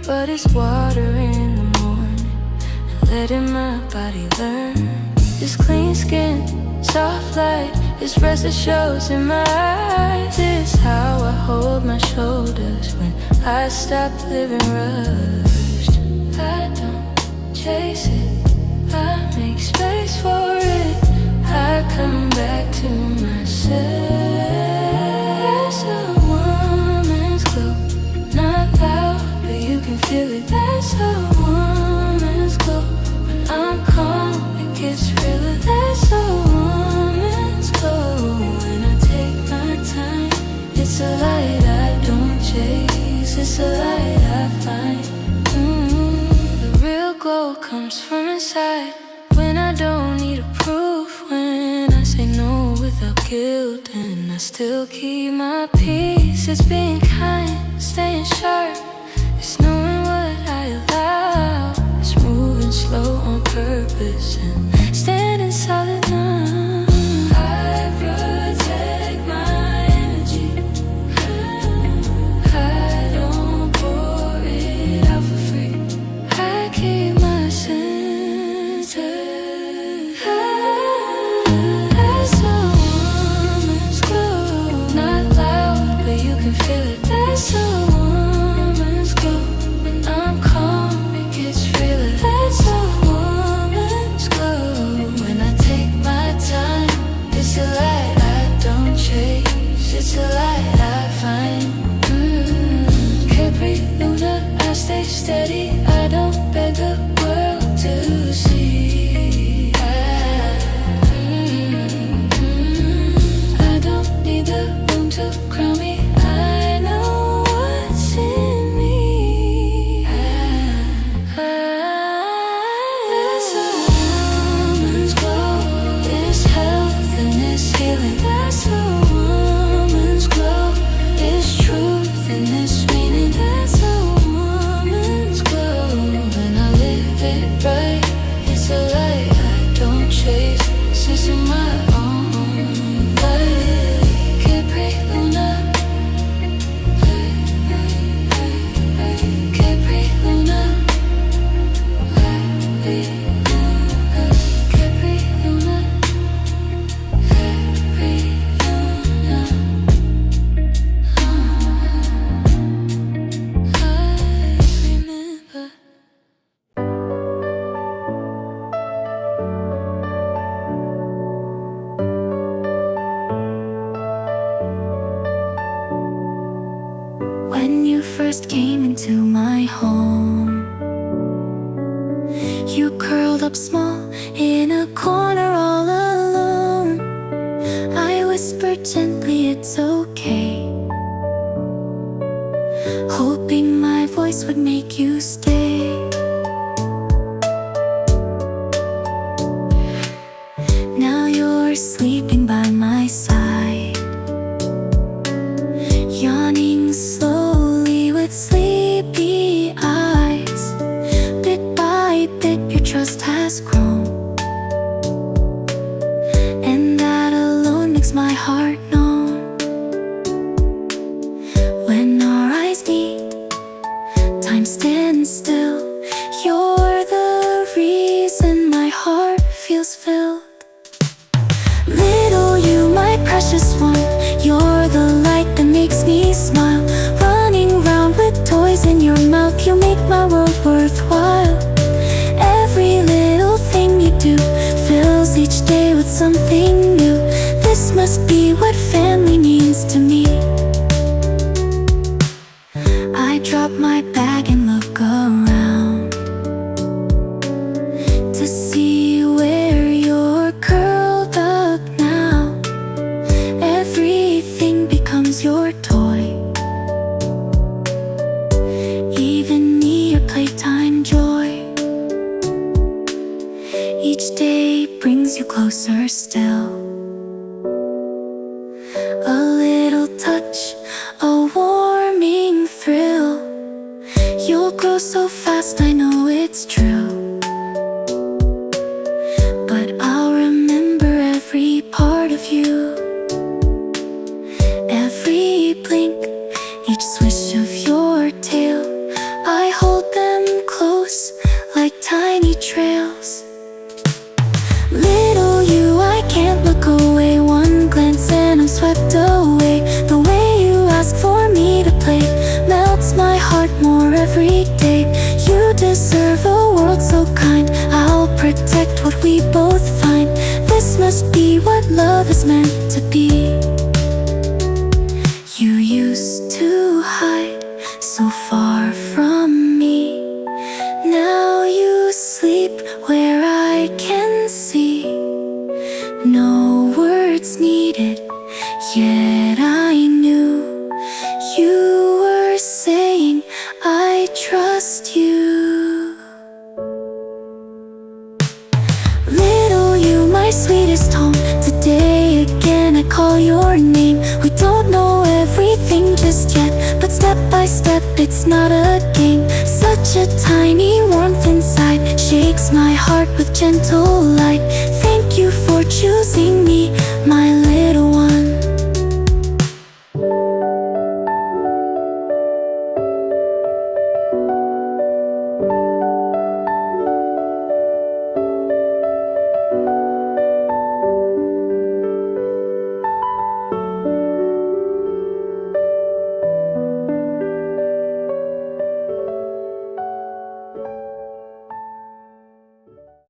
but it's water in the morning and letting my body learn. This clean skin, soft light, this rest that shows in my eyes. This is how I hold my shoulders when I stop living rushed. I don't chase it, I make space for it. I come back to myself. That's a woman's glow, not loud, but you can feel it. That's a woman's glow. When I'm calm, it gets realer. That's a woman's glow. When I take my time, it's a light I don't chase, it's a light I find. The real glow comes from inside, when I don't need a proof, when I say no without guilt, and I still keep my peace. It's being kind, staying sharp, it's knowing what I allow. It's moving slow on purpose and standing solid now. I protect my energy, I don't pour it out for free. I keep my center. That's a woman's glow, not loud, but you can feel it. That's a woman's glow. When I'm calm, it gets realer. That's a woman's glow. When I take my time, it's a light I don't chase, it's a light I find. Capri Luna, I stay steady, I don't beg the world to see. I don't need the room to crown me, I know what's in me. That's a woman's glow, this health and this healing. That's a woman's glow, this truth and this meaning. That's a woman's glow. When I live it right, it's a light I don't chase, sense of my own light. Capri Luna, Capri Luna, Capri Luna, Capri Luna. I remember. When you first came into my home, you curled up small in a corner all alone. I whispered gently, it's okay, hoping my voice would make you stay. Now you're sleeping by my side, yawning slowly with sleepy eyes. Bit by bit your trust has grown, and that alone makes my heart known. When our eyes meet, time stands still. You're the reason my heart feels filled. Little you, my precious one, you're the light that makes me smile. Running round with toys in your mouth, you make my world worthwhile. Every little thing you do fills each day with something new. This must be what family means to me. I drop my bag and look around to see where you're curled up now. Everything becomes your toy, even me, your playtime joy. Each day brings you closer still. A little touch, a warming thrill. You'll grow so fast, I know it's true, but I'll remember every part of you. Every blink, each swish of your tail, I hold swept away. The way you ask for me to play melts my heart more every day. You deserve a world so kind. I'll protect what we both find. This must be what love is meant to be. You used to hide so far from me. Now you sleep where I can see. No words needed, yet I knew you were saying I trust you. Little you, my sweetest home. Today again I call your name. We don't know everything just yet, but step by step it's not a game. Such a tiny warmth inside shakes my heart with gentle light. Thank you for choosing